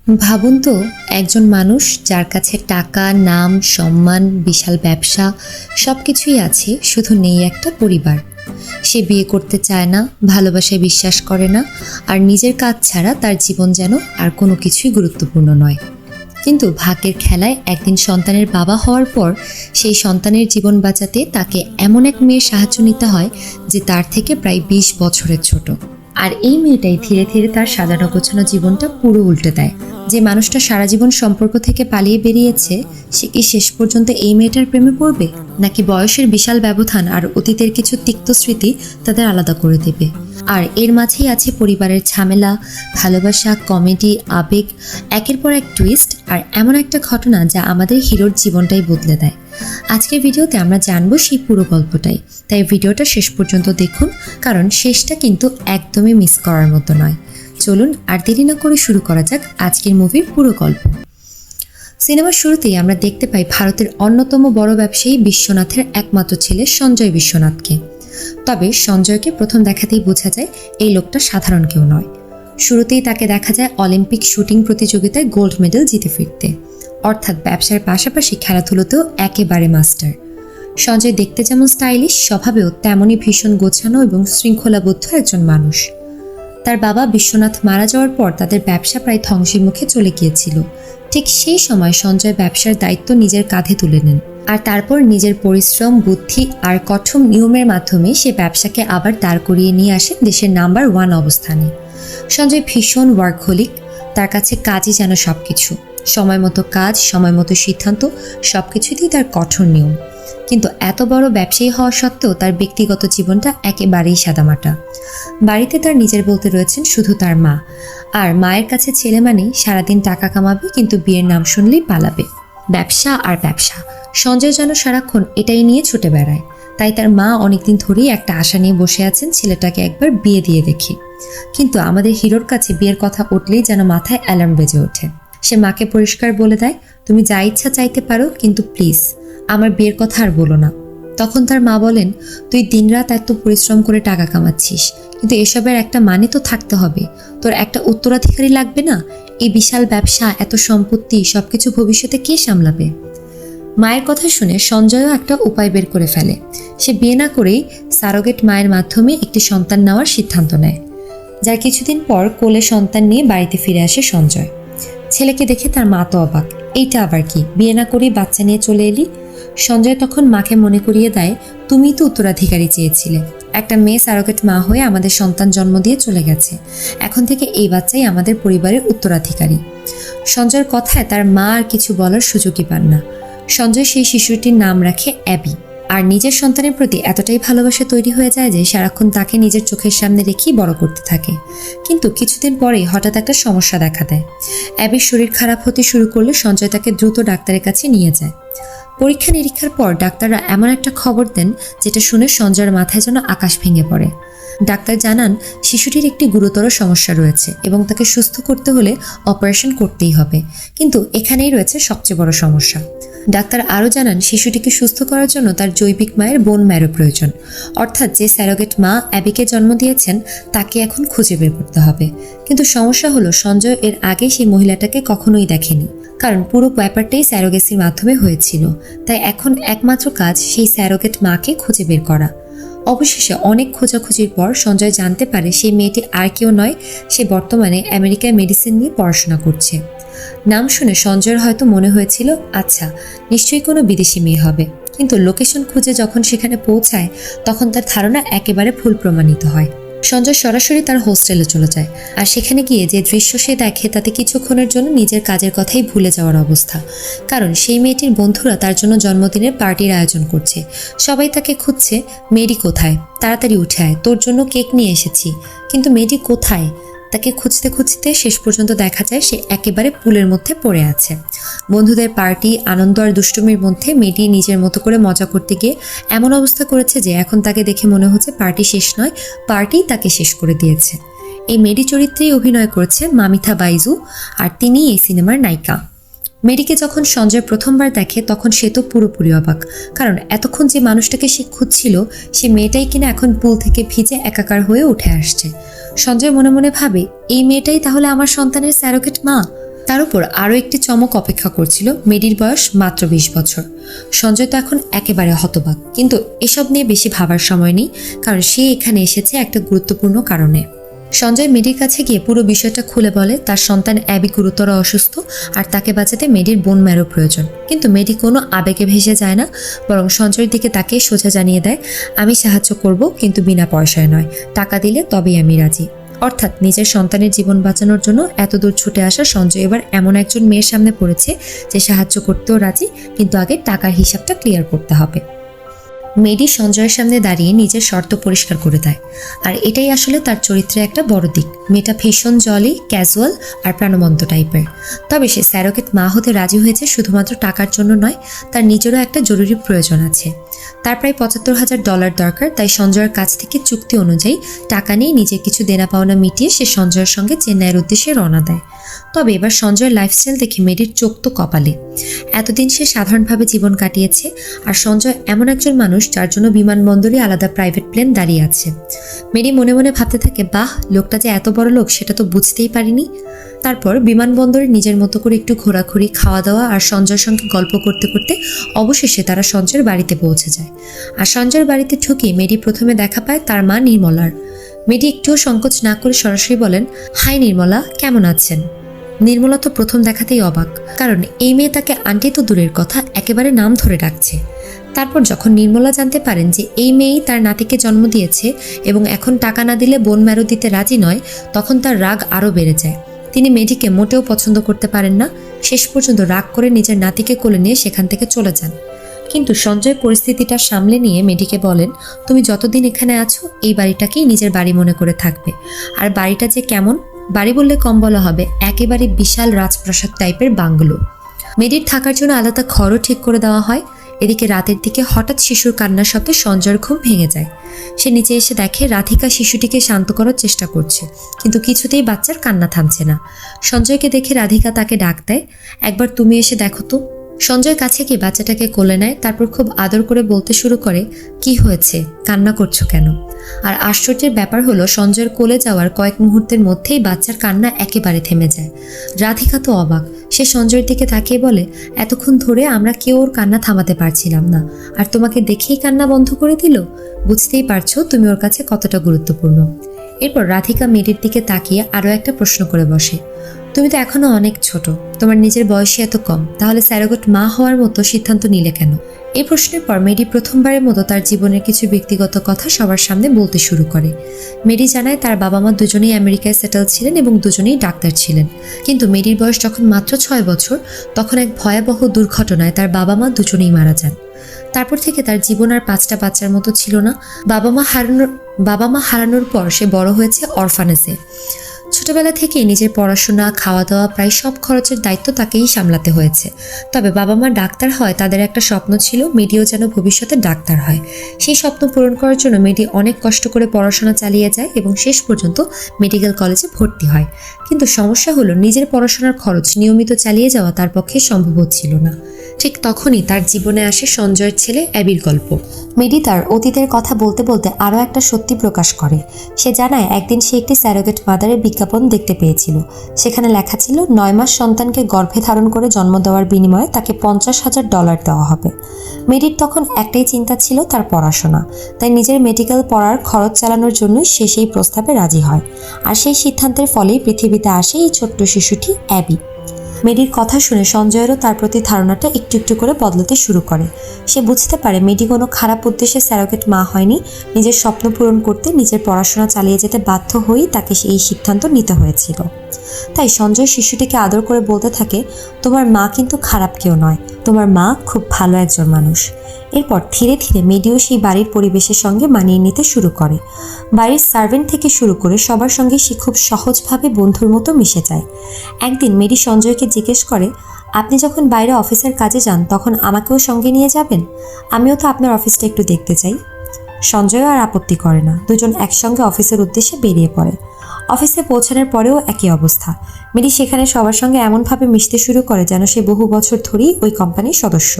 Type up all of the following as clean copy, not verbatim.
ভাবুন তো, একজন মানুষ যার কাছে টাকা, নাম, সম্মান, বিশাল ব্যবসা সবকিছুই আছে, শুধু নেই একটা পরিবার। সে বিয়ে করতে চায় না, ভালোবাসায় বিশ্বাস করে না, আর নিজের কাজ ছাড়া তার জীবন যেন আর কোনো কিছুই গুরুত্বপূর্ণ নয়। কিন্তু ভাগ্যের খেলায় একদিন সন্তানের বাবা হওয়ার পর সেই সন্তানের জীবন বাঁচাতে তাকে এমন এক মেয়ের সাহায্য নিতে হয় যে তার থেকে প্রায় 20 বছরের ছোট। আর এই মেয়েটাই ধীরে ধীরে তার সাজানো গোছানো জীবনটা পুরো উল্টে দেয়। যে মানুষটা সারা জীবন সম্পর্ক থেকে পালিয়ে বেরিয়েছে, সে কি শেষ পর্যন্ত এই মেয়েটার প্রেমে পড়বে, নাকি বয়সের বিশাল ব্যবধান আর অতীতের কিছু তিক্ত স্মৃতি তাদের আলাদা করে দেবে? আর এর মাঝেই আছে পরিবারের ঝামেলা, ভালোবাসা, কমেডি, আবেগ, একের পর এক টুইস্ট, আর এমন একটা ঘটনা যা আমাদের হিরোর জীবনটাই বদলে দেয়। আজকের ভিডিওতে আমরা জানবো সেই পুরো গল্পটাই, তাই ভিডিওটা শেষ পর্যন্ত দেখুন, কারণ শেষটা কিন্তু একদমই মিস করার মতো নয়। চলুন আর দেরি না করে শুরু করা যাক আজকের মুভির পুরো গল্প। সিনেমার শুরুতেই আমরা দেখতে পাই ভারতের অন্যতম বড় ব্যবসায়ী বিশ্বনাথের একমাত্র ছেলে সঞ্জয় বিশ্বনাথকে। তবে সঞ্জয়কে প্রথম দেখাতেই বোঝা যায় এই লোকটা সাধারণ কেউ নয়। শুরুতেই তাকে দেখা যায় অলিম্পিক শুটিং প্রতিযোগিতায় গোল্ড মেডেল জিতে ফিরতে, অর্থাৎ ব্যবসার পাশাপাশি খেলাধুলোতেও একেবারে মাস্টার। সঞ্জয় দেখতে যেমন স্টাইলিশ, স্বভাবেও তেমনই ভীষণ গোছানো এবং শৃঙ্খলাবদ্ধ একজন মানুষ। তার বাবা বিশ্বনাথ মারা যাওয়ার পর তাদের ব্যবসা প্রায় ধ্বংসের মুখে চলে গিয়েছিল। ঠিক সেই সময় সঞ্জয় ব্যবসার দায়িত্ব নিজের কাঁধে তুলে নেন, আর তারপর নিজের পরিশ্রম, বুদ্ধি আর কঠোর নিয়মের মাধ্যমে সে ব্যবসাকে আবার দাঁড় করিয়ে নিয়ে আসেন দেশের নাম্বার 1 অবস্থানে। সঞ্জয় ভীষণ ওয়ার্কহোলিক, তার কাছে কাজই যেন সবকিছু। সময় মতো কাজ, সময় মতো সিদ্ধান্ত, সবকিছুতেই তার কঠোর নিয়ম। কিন্তু এত বড় ব্যবসায়ী হওয়া সত্ত্বেও তার ব্যক্তিগত জীবনটা একেবারেই সাদামাটা। বাড়িতে তার নিজের বলতে রয়েছেন শুধু তার মা, আর মায়ের কাছে ছেলে মানেই সারাদিন টাকা কামাবে, কিন্তু বিয়ের নাম শুনলেই পালাবে। ব্যবসা আর ব্যবসা, সঞ্জয় যেন সারাক্ষণ এটাই নিয়ে ছুটে বেড়ায়। তাই তার মা অনেকদিন ধরেই একটা আশা নিয়ে বসে আছেন ছেলেটাকে একবার বিয়ে দিয়ে দেখি। কিন্তু আমাদের হিরোর কাছে বিয়ের কথা উঠলেই যেন মাথায় অ্যালার্ম বেজে ওঠে। সে মাকে পরিষ্কার বলে দেয়, তুমি যা ইচ্ছা চাইতে পারো, কিন্তু প্লিজ আমার বিয়ের কথা আর বলো না। তখন তার মা বলেন, তুই দিনরাত এত পরিশ্রম করে টাকা কামাচ্ছিস, কিন্তু এসবের একটা মানে তো থাকতে হবে। তোর একটা উত্তরাধিকারী লাগবে না? এই বিশাল ব্যবসা, এত সম্পত্তি, সবকিছু ভবিষ্যতে কে সামলাবে? মায়ের কথা শুনে সঞ্জয়ও একটা উপায় বের করে ফেলে। সে বিয়ে না করেই সারোগেট মায়ের মাধ্যমে একটি সন্তান নেওয়ার সিদ্ধান্ত নেয়। যার কিছুদিন পর কোলে সন্তান নিয়ে বাড়িতে ফিরে আসে সঞ্জয়। ছেলেকে দেখে তার মা তো অবাক, এইটা আবার কি, বিয়ে না করেই বাচ্চা নিয়ে চলে এলি? সঞ্জয় তখন মাকে মনে করিয়ে দেয়, তুমিই তো উত্তরাধিকারী চেয়েছিলে। একটা মেয়ে সারোগেট মা হয়ে আমাদের সন্তান জন্ম দিয়ে চলে গেছে, এখন থেকে এই বাচ্চাই আমাদের পরিবারের উত্তরাধিকারী। সঞ্জয়ের কথায় তার মা আর কিছু বলার সুযোগই পান না। সঞ্জয় সেই শিশুটির নাম রাখে অ্যাবি, আর নিজের সন্তানের প্রতি এতটাই ভালোবাসা তৈরি হয়ে যায় যে সারাক্ষণ তাকে নিজের চোখের সামনে রেখেই বড় করতে থাকে। কিন্তু কিছুদিন পরেই হঠাৎ একটা সমস্যা দেখা দেয়। অ্যাবির শরীর খারাপ হতে শুরু করলে সঞ্জয় তাকে দ্রুত ডাক্তারের কাছে নিয়ে যায়। পরীক্ষা নিরীক্ষার পর ডাক্তাররা এমন একটা খবর দেন যেটা শুনে সঞ্জয়ের মাথায় যেন আকাশ ভেঙে পড়ে। ডাক্তার জানান শিশুটির একটি গুরুতর সমস্যা রয়েছে এবং তাকে সুস্থ করতে হলে অপারেশন করতেই হবে। কিন্তু এখানেই রয়েছে সবচেয়ে বড় সমস্যা। ডাক্তার আরও জানান শিশুটিকে সুস্থ করার জন্য তার জৈবিক মায়ের বোন ম্যারো প্রয়োজন, অর্থাৎ যে স্যারোগেট মা অ্যাবিকে জন্ম দিয়েছেন তাকে এখন খুঁজে বের করতে হবে। কিন্তু সমস্যা হলো সঞ্জয় এর আগে সেই মহিলাটাকে কখনোই দেখেনি, কারণ পুরো ব্যাপারটাই স্যারোগেসির মাধ্যমে হয়েছিল। তাই এখন একমাত্র কাজ সেই স্যারোগেট মাকে খুঁজে বের করা। অবশেষে অনেক খোঁজাখুঁজির পর সঞ্জয় জানতে পারে সেই মেয়েটি আর কেউ নয়, সে বর্তমানে আমেরিকায় মেডিসিন নিয়ে পড়াশোনা করছে। নাম শুনে সঞ্জয়ের হয়তো মনে হয়েছিল, আচ্ছা নিশ্চয়ই কোনো বিদেশি মেয়ে হবে, কিন্তু লোকেশন খুঁজে যখন সেখানে পৌঁছায় তখন তার ধারণা একেবারে ভুল প্রমাণিত হয়। সঞ্জয় সরাসরি তার হোস্টেলে চলে যায়, আর সেখানে গিয়ে যে দৃশ্য সে দেখে তাতে কিছুক্ষণের জন্য নিজের কাজের কথাই ভুলে যাওয়ার অবস্থা। কারণ সেই মেয়েটির বন্ধুরা তার জন্য জন্মদিনের পার্টির আয়োজন করছে। সবাই তাকে খুঁজছে, মেয়েটি কোথায়, তাড়াতাড়ি উঠে আয়, তোর জন্য কেক নিয়ে এসেছি। কিন্তু মেয়েটি কোথায়? তাকে খুঁজতে খুঁজতে শেষ পর্যন্ত দেখা যায় সে একেবারে পুলের মধ্যে পড়ে আছে। বন্ধুদের পার্টি, আনন্দ আর দুষ্টুমির মধ্যে মেয়েটি নিজের মতো করে মজা করতে গিয়ে এমন অবস্থা করেছে যে এখন তাকে দেখে মনে হচ্ছে পার্টি শেষ নয়, পার্টি তাকে শেষ করে দিয়েছে। এই মেডি চরিত্রেই অভিনয় করেছে মামিথা বাইজু, আর তিনিই এই সিনেমার নায়িকা। মেরিকে যখন সঞ্জয় প্রথমবার দেখে তখন সে তো পুরোপুরি অবাক, কারণ এতক্ষণ যে মানুষটাকে সে খুঁজছিল সে মেয়েটাই কিনা এখন পুল থেকে ভিজে একাকার হয়ে উঠে আসছে। সঞ্জয় মনে মনে ভাবে, এই মেয়েটাই তাহলে আমার সন্তানের স্যারোগেট মা। তার উপর আরও একটি চমক অপেক্ষা করছিল। মেডির বয়স মাত্র 20 বছর। সঞ্জয় তো এখন একেবারে হতবাক, কিন্তু এসব নিয়ে বেশি ভাবার সময় নেই, কারণ সে এখানে এসেছে একটা গুরুত্বপূর্ণ কারণে। সঞ্জয় মেডির কাছে গিয়ে পুরো বিষয়টা খুলে বলে তার সন্তান অ্যাবি গুরুতর অসুস্থ আর তাকে বাঁচাতে মেডির বোন ম্যারো প্রয়োজন। কিন্তু মেডি কোনো আবেগে ভেসে যায় না, বরং সঞ্জয়ের দিকে তাকে সোজা জানিয়ে দেয়, আমি সাহায্য করব, কিন্তু বিনা পয়সায় নয়, টাকা দিলে তবেই আমি রাজি। অর্থাৎ নিজের সন্তানের জীবন বাঁচানোর জন্য এতদূর ছুটে আসা সঞ্জয় এবার এমন একজন মেয়ের সামনে পড়েছে যে সাহায্য করতেও রাজি, কিন্তু আগে টাকার হিসাবটা ক্লিয়ার করতে হবে। মেডি সঞ্জয়ের সামনে দাঁড়িয়ে নিজের শর্ত পরিষ্কার করে দেয়, আর এটাই আসলে তার চরিত্রে একটা বড় দিক। মেয়েটা ভীষণ জলি, ক্যাজুয়াল আর প্রাণবন্ত টাইপের। তবে সে স্যারোগেট মা হতে রাজি হয়েছে শুধুমাত্র টাকার জন্য নয়, তার নিজেরও একটা জরুরি প্রয়োজন আছে। তার প্রায় $৭৫,০০০ দরকার, তাই সঞ্জয়ের কাছ থেকে চুক্তি অনুযায়ী টাকা নিয়ে নিজের কিছু দেনা পাওনা মিটিয়ে সে সঞ্জয়ের সঙ্গে চেন্নাইয়ের উদ্দেশ্যে রওনা দেয়। তবে এবার সঞ্জয়ের লাইফস্টাইল দেখে মেডির চোখ তো কপালে। এতদিন সে সাধারণভাবে জীবন কাটিয়েছে, আর সঞ্জয় এমন একজন মানুষ যার জন্য বিমানবন্দরে আলাদা প্রাইভেট প্লেন দাঁড়িয়ে আছে। মেরি মনে মনে ভাবতে থাকে, বাহ, লোকটা যে এত বড় লোক সেটা তো বুঝতেই পারিনি। তারপর বিমানবন্দরে নিজের মতো করে একটু ঘোরাঘুরি, খাওয়া দাওয়া আর সঞ্জয়ের সঙ্গে গল্প করতে করতে অবশেষে তারা সঞ্জয়ের বাড়িতে পৌঁছে যায়। আর সঞ্জয়ের বাড়িতে ঢুকে মেরি প্রথমে দেখা পায় তার মা নির্মলার। মেরি একটুও সংকোচ না করে সরাসরি বলেন, হাই নির্মলা, কেমন আছেন? নির্মলা তো প্রথম দেখাতেই অবাক, কারণ এই মেয়ে তাকে আন্টি তো দূরের কথা, একেবারে নাম ধরে ডাকছে। তারপর যখন নির্মলা জানতে পারেন যে এই মেয়েই তার নাতিকে জন্ম দিয়েছে এবং এখন টাকা না দিলে বোন ম্যারো দিতে রাজি নয়, তখন তার রাগ আরও বেড়ে যায়। তিনি মেডিকে মোটেও পছন্দ করতে পারেন না। শেষ পর্যন্ত রাগ করে নিজের নাতিকে কোলে নিয়ে সেখান থেকে চলে যান। কিন্তু সঞ্জয় পরিস্থিতিটা সামলে নিয়ে মেডিকে বলেন, তুমি যতদিন এখানে আছো এই বাড়িটাকেই নিজের বাড়ি মনে করে থাকবে। আর বাড়িটা যে কেমন, বাড়ি বললে কম বলা হবে, একেবারে বিশাল রাজপ্রাসাদ টাইপের বাংলো। মেডির থাকার জন্য আলাদা ঘরও ঠিক করে দেওয়া হয়। এদিকে রাতের দিকে হঠাৎ শিশুর কান্নার শব্দে সঞ্জয়ের ঘুম ভেঙে যায়। সে নিচে এসে দেখে রাধিকা শিশুটিকে শান্ত করার চেষ্টা করছে, কিন্তু কিছুতেই বাচ্চার কান্না থামছে না। সঞ্জয়কে দেখে রাধিকা তাকে ডাক দেয়, একবার তুমি এসে দেখো তো। সঞ্জয় কাছে গিয়ে বাচ্চাটাকে কোলে নেয়, তারপর খুব আদর করে বলতে শুরু করে, কি হয়েছে, কান্না করছো কেন? আর আশ্চর্যের ব্যাপার হলো, সঞ্জয়ের কোলে যাওয়ার কয়েক মুহূর্তের মধ্যেই বাচ্চার কান্না একেবারে থেমে যায়। রাধিকা তো অবাক। সে সঞ্জয়ের দিকে তাকিয়ে বলে, এতক্ষণ ধরে আমরা কেউ ওর কান্না থামাতে পারছিলাম না, আর তোমাকে দেখেই কান্না বন্ধ করে দিল। বুঝতেই পারছো তুমি ওর কাছে কতটা গুরুত্বপূর্ণ। এরপর রাধিকা মেয়েটির দিকে তাকিয়ে আরও একটা প্রশ্ন করে বসে, তুমি তো এখনো অনেক ছোট, তোমার নিজের বয়সে এত কম, তাহলে স্যারোগেট মা হওয়ার মতো সিদ্ধান্ত নিলে কেন? এই প্রশ্নের পর মেরি প্রথমবারের মতো তার জীবনের কিছু ব্যক্তিগত কথা সবার সামনে বলতে শুরু করে। মেরি জানায় তার বাবা মা দুজনেই আমেরিকায় সেটেল ছিলেন এবং দুজনেই ডাক্তার ছিলেন। কিন্তু মেরির বয়স যখন মাত্র 6 বছর, তখন এক ভয়াবহ দুর্ঘটনায় তার বাবা মা দুজনেই মারা যান। তারপর থেকে তার জীবন আর 5টা বাচ্চার মতো ছিল না। বাবা মা হারানোর পর সে বড় হয়েছে অরফানেজে। ছোটবেলা থেকে নিজের পড়াশোনা, খাওয়া দাওয়া, প্রায় সব খরচের দায়িত্ব তাকেই সামলাতে হয়েছে। তবে বাবা মা ডাক্তার হয়, তাদের একটা স্বপ্ন ছিল মেডিও যেন ভবিষ্যতে ডাক্তার হয়। সেই স্বপ্ন পূরণ করার জন্য মেডি অনেক কষ্ট করে পড়াশোনা চালিয়ে যায় এবং শেষ পর্যন্ত মেডিকেল কলেজে ভর্তি হয়। কিন্তু সমস্যা হলো, নিজের পড়াশোনার খরচ নিয়মিত চালিয়ে যাওয়া তার পক্ষে সম্ভব হচ্ছিল না। ঠিক তখনই তার জীবনে আসে সঞ্জয়ের ছেলে অ্যাবির গল্প। মেডি তার অতীতের কথা বলতে বলতে আরও একটা সত্যি প্রকাশ করে। সে জানায় একদিন সে একটি স্যারোগেট মাদারের বিজ্ঞাপন দেখতে পেয়েছিল। সেখানে লেখা ছিল 9 মাস সন্তানকে গর্ভে ধারণ করে জন্ম দেওয়ার বিনিময়ে তাকে $50,000 দেওয়া হবে। মেডির তখন একটাই চিন্তা ছিল, তার পড়াশোনা। তাই নিজের মেডিকেল পড়ার খরচ চালানোর জন্যই সে সেই প্রস্তাবে রাজি হয়। আর সেই সিদ্ধান্তের ফলেই পৃথিবীতে আসে এই ছোট্ট শিশুটি অ্যাবি। মেডির কথা শুনে সঞ্জয়েরও তার প্রতি ধারণাটা একটু একটু করে বদলাতে শুরু করে। সে বুঝতে পারে মেডি কোনো খারাপ উদ্দেশ্যে স্যারোগেট মা হয়নি। নিজের স্বপ্ন পূরণ করতে নিজের পড়াশোনা চালিয়ে যেতে বাধ্য হয়েই তাকে এই সিদ্ধান্ত নিতে হয়েছিল। তাই সঞ্জয় শিশুটিকে আদর করে বলতে থাকে, তোমার মা কিন্তু খারাপ কেউ নয়, তোমার মা খুব ভালো একজন মানুষ। এরপর ধীরে ধীরে মেডিও সেই বাড়ির পরিবেশের সঙ্গে মানিয়ে নিতে শুরু করে। বাড়ির সার্ভেন্ট থেকে শুরু করে সবার সঙ্গে সে খুব সহজভাবে বন্ধুর মতো মিশে যায়। একদিন মেডি সঞ্জয়কে জিজ্ঞেস করে, আপনি যখন বাইরে অফিসের কাজে যান তখন আমাকেও সঙ্গে নিয়ে যাবেন? আমিও তো আপনার অফিসটা একটু দেখতে চাই। সঞ্জয় আর আপত্তি করে না। দুজন একসঙ্গে অফিসের উদ্দেশ্যে বেরিয়ে পড়ে। অফিসে পৌঁছানোর পরেও একই অবস্থা। মেডি সেখানে সবার সঙ্গে এমনভাবে মিশতে শুরু করে যেন সে বহু বছর ধরেই ওই কোম্পানির সদস্য।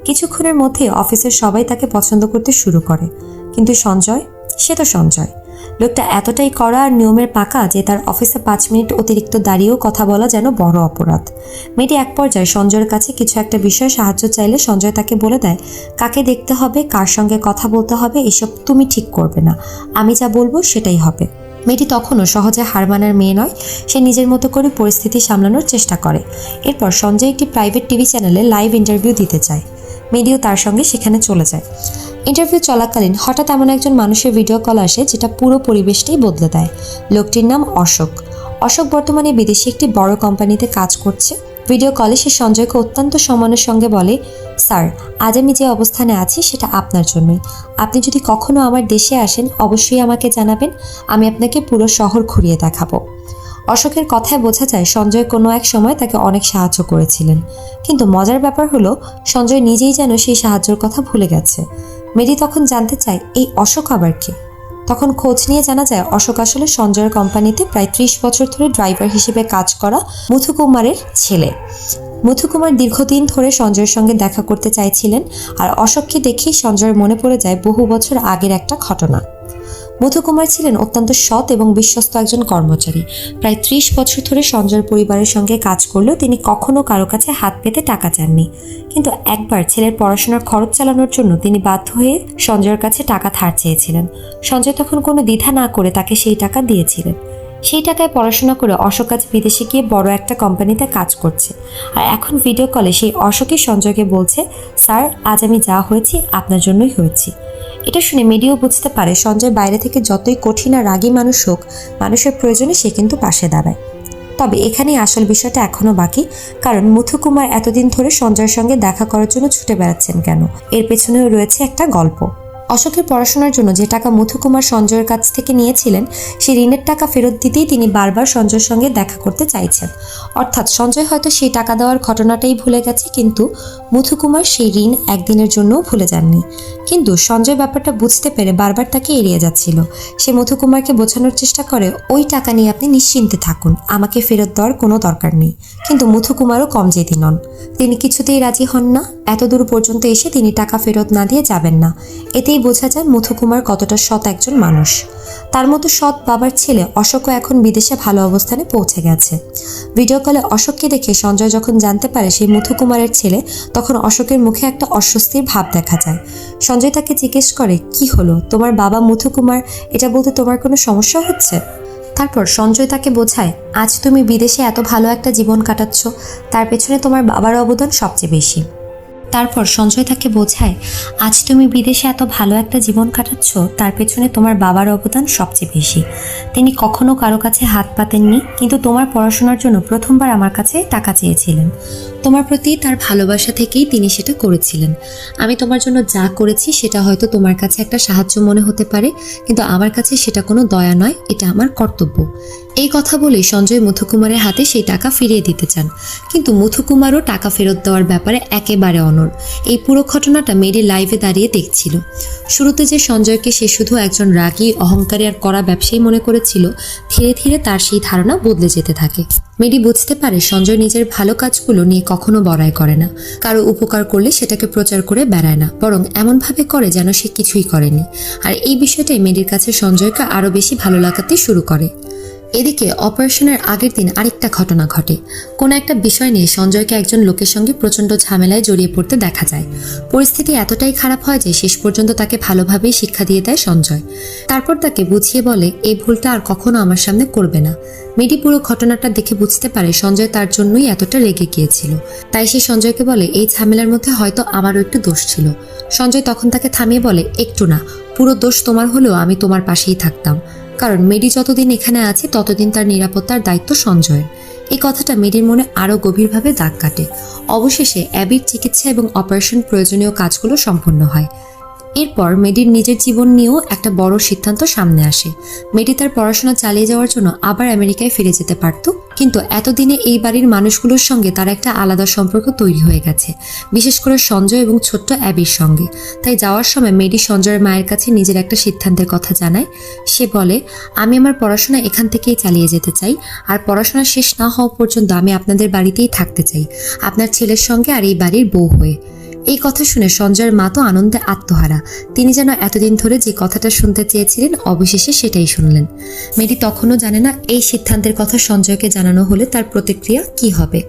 কিছুক্ষণের মধ্যে অফিসের সবাই তাকে পছন্দ করতে শুরু করে। কিন্তু সঞ্জয়, সে তো সঞ্জয়। লোকটা এতটাই কড়া আর নিয়মের পাকা যে তার অফিসে 5 মিনিট অতিরিক্ত দাঁড়িয়েও কথা বলা যেন বড় অপরাধ। মেয়েটি এক পর্যায়ে সঞ্জয়ের কাছে কিছু একটা বিষয়ে সাহায্য চাইলে সঞ্জয় তাকে বলে দেয়, কাকে দেখতে হবে, কার সঙ্গে কথা বলতে হবে এসব তুমি ঠিক করবে না, আমি যা বলবো সেটাই হবে। মেয়েটি তখনও সহজে হার মানার মেয়ে নয়, সে নিজের মতো করে পরিস্থিতি সামলানোর চেষ্টা করে। এরপর সঞ্জয় একটি প্রাইভেট টিভি চ্যানেলে লাইভ ইন্টারভিউ দিতে চায়। মেয়েটিও তার সঙ্গে সেখানে চলে যায়। ইন্টারভিউ চলাকালীন হঠাৎ এমন একজন মানুষের ভিডিও কল আসে যেটা পুরো পরিবেশটাই বদলে দেয়। লোকটির নাম অশোক। অশোক বর্তমানে বিদেশে একটি বড় কোম্পানিতে কাজ করছে। ভিডিও কলে সে সঞ্জয়কে অত্যন্ত সম্মানের সঙ্গে বলে, স্যার, আজ আমি যে অবস্থানে আছি সেটা আপনার জন্যই। আপনি যদি কখনো আমার দেশে আসেন অবশ্যই আমাকে জানাবেন, আমি আপনাকে পুরো শহর ঘুরিয়ে দেখাবো। অশোকের কথায় বোঝা যায় সঞ্জয় কোনো এক সময় তাকে অনেক সাহায্য করেছিলেন, কিন্তু মজার ব্যাপার হলো সঞ্জয় নিজেই যেন সেই সাহায্যের কথা ভুলে গেছে। মেরি তখন জানতে চায় এই অশোক আবার কে। তখন খোঁজ নিয়ে জানা যায় অশোক আসলে সঞ্জয়ের কোম্পানিতে প্রায় 30 বছর ধরে ড্রাইভার হিসেবে কাজ করা মুথু কুমারের ছেলে। মুথু কুমার দীর্ঘদিন ধরে সঞ্জয়ের সঙ্গে দেখা করতে চাইছিলেন, আর অশোককে দেখেই সঞ্জয়ের মনে পড়ে যায় বহু বছর আগের একটা ঘটনা। মুথু কুমার ছিলেন অত্যন্ত সৎ এবং বিশ্বস্ত একজন কর্মচারী। প্রায় 30 বছর ধরে সঞ্জয়ের পরিবারের সঙ্গে কাজ করলেও তিনি কখনো কারো কাছে হাত পেতে টাকা চাননি। কিন্তু একবার ছেলের পড়াশোনার খরচ চালানোর জন্য তিনি বাধ্য হয়ে সঞ্জয়ের কাছে টাকা ধার চেয়েছিলেন। সঞ্জয় তখন কোনো দ্বিধা না করে তাকে সেই টাকা দিয়েছিলেন। সেই টাকায় পড়াশোনা করে অশোক আজ বিদেশে গিয়ে বড় একটা কোম্পানিতে কাজ করছে। আর এখন ভিডিও কলে সেই অশোকই সঞ্জয়কে বলছে, স্যার, আজ আমি যা হয়েছি আপনার জন্যই হয়েছি। এটা শুনে মেডিও বুঝতে পারে সঞ্জয় বাইরে থেকে যতই কঠিন আর রাগী মানুষ হোক, মানুষের প্রয়োজনে সে কিন্তু পাশে দাঁড়ায়। তবে এখানেই আসল বিষয়টা এখনও বাকি, কারণ মুথু কুমার এতদিন ধরে সঞ্জয়ের সঙ্গে দেখা করার জন্য ছুটে বেড়াচ্ছেন কেন, এর পেছনেও রয়েছে একটা গল্প। অশোকের পড়াশোনার জন্য যে টাকা মুথু কুমার সঞ্জয়ের কাছ থেকে নিয়েছিলেন, সেই ঋণের টাকা ফেরত দিতেই তিনি বারবার সঞ্জয়ের সঙ্গে দেখা করতে চাইছেন। অর্থাৎ সঞ্জয় হয়তো সেই টাকা দেওয়ার ঘটনাটাই ভুলে গেছে, কিন্তু মুথু কুমার সেই ঋণ একদিনের জন্যও ভুলে যাননি। কিন্তু সঞ্জয় ব্যাপারটা বুঝতে পেরে বারবার তাকে এড়িয়ে যাচ্ছিল। সে মুথু কুমারকে বোঝানোর চেষ্টা করে, ওই টাকা নিয়ে আপনি নিশ্চিন্তে থাকুন, আমাকে ফেরত দেওয়ার কোনো দরকার নেই। কিন্তু মুথু কুমারও কম জেদি নন, তিনি কিছুতেই রাজি হন না। এত দূর পর্যন্ত এসে তিনি টাকা ফেরত না দিয়ে যাবেন না। এতেই বোঝা যায় মুথু কুমার কতটা সৎ একজন মানুষ। তার মতো সৎ বাবার ছেলে অশোকও এখন বিদেশে ভালো অবস্থানে পৌঁছে গেছে। ভিডিও কলে অশোককে দেখে সঞ্জয় যখন জানতে পারে সেই মুথু কুমারের ছেলে, তখন অশোকের মুখে একটা অস্বস্তির ভাব দেখা যায়। সঞ্জয় তাকে জিজ্ঞেস করে, কি হলো, তোমার বাবা মুথু কুমার এটা বলতে তোমার কোনো সমস্যা হচ্ছে? তারপর সঞ্জয় তাকে বোঝায়, আজ তুমি বিদেশে এত ভালো একটা জীবন কাটাচ্ছ, তার পেছনে তোমার বাবার অবদান সবচেয়ে বেশি। তারপর সঞ্জয় তাকে বোঝায়, আজ তুমি বিদেশে এত ভালো একটা জীবন কাটাচ্ছ, তার পেছনে তোমার বাবার অবদান সবচেয়ে বেশি। তিনি কখনো কারো কাছে হাত পাতেননি, কিন্তু তোমার পড়াশোনার জন্য প্রথমবার আমার কাছে টাকা চেয়েছিলেন। তোমার প্রতি তার ভালোবাসা থেকেই তিনি সেটা করেছিলেন। আমি তোমার জন্য যা করেছি সেটা হয়তো তোমার কাছে একটা সাহায্য মনে হতে পারে, কিন্তু আমার কাছে সেটা কোনো দয়া নয়, এটা আমার কর্তব্য। এই কথা বলে সঞ্জয় মুথু কুমারের হাতে সেই টাকা ফিরিয়ে দিতে চান, কিন্তু মুথু কুমারও টাকা ফেরত দেওয়ার ব্যাপারে একেবারে অনড়। এই পুরো ঘটনাটা মেরি লাইভে দাঁড়িয়ে দেখছিল। শুরুতে যে সঞ্জয়কে সে শুধু একজন রাগী, অহংকারী আর কড়া ব্যবসায়ী মনে করেছিল, ধীরে ধীরে তার সেই ধারণা বদলে যেতে থাকে। মেরি বুঝতে পারে সঞ্জয় নিজের ভালো কাজগুলো নিয়ে কখনো বড়াই করে না, কারো উপকার করলে সেটাকে প্রচার করে বেড়ায় না, বরং এমনভাবে করে যেন সে কিছুই করেনি। আর এই বিষয়টাই মেরির কাছে সঞ্জয়কে আরও বেশি ভালো লাগাতে শুরু করে। এদিকে অপারেশনের আগের দিন আরেকটা ঘটনা ঘটে। কোনো একটা বিষয় নিয়ে সঞ্জয়কে একজন লোকের সঙ্গে প্রচণ্ড ঝামেলায় জড়িয়ে পড়তে দেখা যায়। পরিস্থিতি এতটাই খারাপ হয় যে শেষ পর্যন্ত তাকে ভালোভাবেই শিক্ষা দিয়ে দেয় সঞ্জয়। তারপর তাকে বুঝিয়ে বলে, এই ভুলটা আর কখনো আমার সামনে করবে না। মেডি পুরো ঘটনাটা দেখে বুঝতে পারে সঞ্জয় তার জন্যই এতটা রেগে গিয়েছিল। তাই সে সঞ্জয়কে বলে, এই ঝামেলার মধ্যে হয়তো আমারও একটু দোষ ছিল। সঞ্জয় তখন তাকে থামিয়ে বলে, একটু না, পুরো দোষ তোমার হলেও আমি তোমার পাশেই থাকতাম, কারণ মেডি যতদিন এখানে আছে ততদিন তার নিরাপত্তার দায়িত্ব সঞ্জয়ের। এই কথাটা মেডির মনে আরও গভীরভাবে দাগ কাটে। অবশেষে অ্যাবির চিকিৎসা এবং অপারেশন প্রয়োজনীয় কাজগুলো সম্পন্ন হয়। এরপর মেডির নিজের জীবন নিয়েও একটা বড় সিদ্ধান্ত সামনে আসে। মেডি তার পড়াশোনা চালিয়ে যাওয়ার জন্য আবার আমেরিকায় ফিরে যেতে পারত, কিন্তু এতদিনে এই বাড়ির মানুষগুলোর সঙ্গে তার একটা আলাদা সম্পর্ক তৈরি হয়ে গেছে, বিশেষ করে সঞ্জয় এবং ছোট্ট অ্যাবির সঙ্গে। তাই যাওয়ার সময় মেডি সঞ্জয়ের মায়ের কাছে নিজের একটা সিদ্ধান্তের কথা জানায়। সে বলে, আমি আমার পড়াশোনা এখান থেকেই চালিয়ে যেতে চাই, আর পড়াশোনা শেষ না হওয়া পর্যন্ত আমি আপনাদের বাড়িতেই থাকতে চাই, আপনার ছেলের সঙ্গে আর এই বাড়ির বউ হয়ে। এই কথা শুনে সঞ্জয়ের মা তো আনন্দে আত্মহারা। তিনি যেন এতদিন ধরে যে কথাটা শুনতে চেয়েছিলেন অবশেষে সেটাই শুনলেন। মেয়েটি তখনও জানে না এই সিদ্ধান্তের কথা সঞ্জয়কে জানানো হলে তার প্রতিক্রিয়া কি হবে।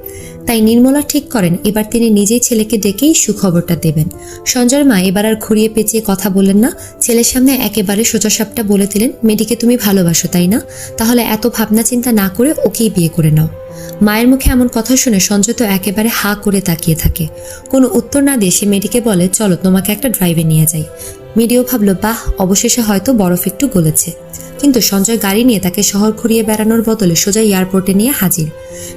তাই নির্মলা ঠিক করেন এবার তিনি নিজেই ছেলেকে ডেকেই সুখবরটা দেবেন। সঞ্জয়ের মা এবার আর ঘুরিয়ে পেঁচিয়ে কথা বললেন না, ছেলের সামনে একেবারে সোজাসাপটা বলে দিলেন, মেয়েটিকে তুমি ভালোবাসো তাই না? তাহলে এত ভাবনা চিন্তা না করে ওকেই বিয়ে করে নাও। মায়ের মুখে এমন কথা শুনে সঞ্জয় তো একেবারে হা করে তাকিয়ে থাকে। কোনো উত্তর না দিয়ে সে মেয়েটিকে বলে, চলো তোমাকে একটা ড্রাইভে নিয়ে যাই। মেয়েটিও ভাবলো, বাহ, অবশেষে হয়তো বরফ একটু গলেছে। কিন্তু সঞ্জয় গাড়ি নিয়ে তাকে শহর ঘুরিয়ে বেড়ানোর বদলে সোজা এয়ারপোর্টে নিয়ে হাজির।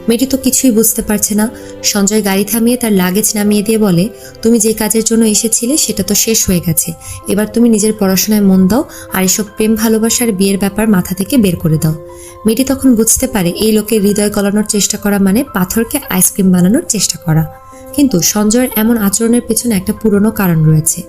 মেয়েটি তো কিছুই বুঝতে পারছে না। সঞ্জয় গাড়ি থামিয়ে তার লাগেজ নামিয়ে দিয়ে বলে, তুমি যে কাজের জন্য এসেছিলে সেটা তো শেষ হয়ে গেছে। এবার তুমি নিজের পড়াশোনায় মন দাও আর এসব প্রেম ভালোবাসার বিয়ের ব্যাপার মাথা থেকে বের করে দাও। মেয়েটি তখন বুঝতে পারে এই লোকের হৃদয় গলানোর চেষ্টা করা মানে পাথরকে আইসক্রিম বানানোর চেষ্টা করা। কিন্তু সঞ্জয়ের এমন আচরণের পেছনে একটা পুরনো কারণ রয়েছে।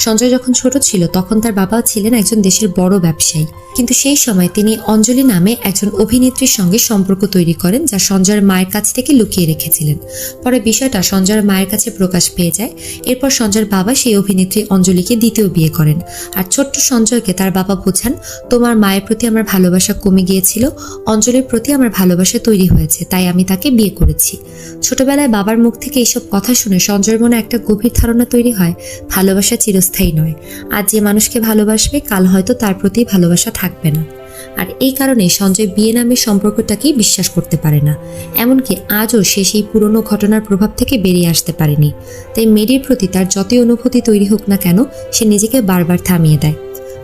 সঞ্জয় যখন ছোট ছিল তখন তার বাবা ছিলেন একজন দেশের বড় ব্যবসায়ী, কিন্তু সেই সময় তিনি অঞ্জলি নামে একজন অভিনেত্রীর সঙ্গে সম্পর্ক তৈরি করেন, যা সঞ্জয়ের মায়ের কাছ থেকে লুকিয়ে রেখেছিলেন। পরে বিষয়টা সঞ্জয়ের মায়ের কাছে প্রকাশ পেয়ে যায়। এরপর সঞ্জয়ের বাবা সেই অভিনেত্রী অঞ্জলিকে দ্বিতীয় বিয়ে করেন। আর ছোট্ট সঞ্জয়কে তার বাবা বোঝান, তোমার মায়ের প্রতি আমার ভালোবাসা কমে গিয়েছিল, অঞ্জলির প্রতি আমার ভালোবাসা তৈরি হয়েছে, তাই আমি তাকে বিয়ে করেছি। ছোটবেলায় বাবার মুখ থেকে এইসব কথা শুনে সঞ্জয়ের মনে একটা গভীর ধারণা তৈরি হয়, ভালোবাসা চিরস্থায়ী নয়। আজ যে মানুষকে ভালোবাসবে কাল হয়তো তার প্রতি ভালোবাসা থাকবে না। আর এই কারণে সঞ্জয় বিয়ে নামের সম্পর্কটাকেই বিশ্বাস করতে পারে না। এমনকি আজও সে সেই পুরনো ঘটনার প্রভাব থেকে বেরিয়ে আসতে পারেনি। তাই মেডির প্রতি তার যতই অনুভূতি তৈরি হোক না কেন, সে নিজেকে বারবার থামিয়ে দেয়।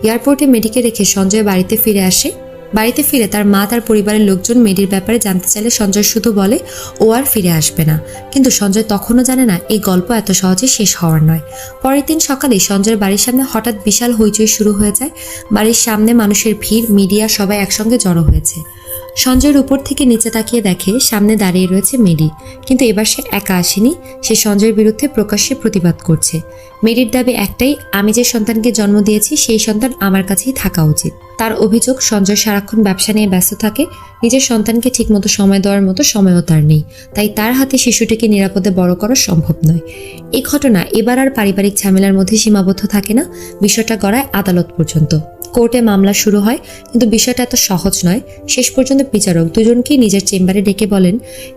এয়ারপোর্টে মেডিকে রেখে সঞ্জয় বাড়িতে ফিরে আসে। বাড়িতে ফিরে তার মা তার পরিবারের লোকজন মেডির ব্যাপারে জানতে চাইলে সঞ্জয় শুধু বলে ও আর ফিরে আসবে না। কিন্তু সঞ্জয় তখনও জানে না এই গল্প এত সহজে শেষ হওয়ার নয়। পরের দিন সকালে সঞ্জয়ের বাড়ির সামনে হঠাৎ বিশাল হইচই শুরু হয়ে যায়। বাড়ির সামনে মানুষের ভিড়, মিডিয়া সবাই একসঙ্গে জড়ো হয়েছে। সঞ্জয়ের উপর থেকে নিচে তাকিয়ে দেখে সামনে দাঁড়িয়ে রয়েছে মেডি। কিন্তু এবার সে একা আসেনি, সে সঞ্জয়ের বিরুদ্ধে প্রকাশ্যে প্রতিবাদ করছে। মেডির দাবি একটাই, আমি যে সন্তানকে জন্ম দিয়েছি সেই সন্তান আমার কাছেই থাকা উচিত। তার অভিযোগ, সঞ্জয় সারাক্ষণ ব্যবসা নিয়ে ব্যস্ত থাকে, নিজের সন্তানকে ঠিকমতো সময় দেওয়ার মতো সময়ও তার নেই, তাই তার হাতে শিশুটিকে নিরাপদে বড় করা সম্ভব নয়। এই ঘটনা এবার আর পারিবারিক ঝামেলার মধ্যে সীমাবদ্ধ থাকে না, বিষয়টা গড়ায় আদালত পর্যন্ত। কোর্টে মামলা শুরু হয়, কিন্তু বিষয়টা এত সহজ নয়। শেষ পর্যন্ত বিচারক দুজনকেই নিজের চেম্বারে ডেকে বলেন,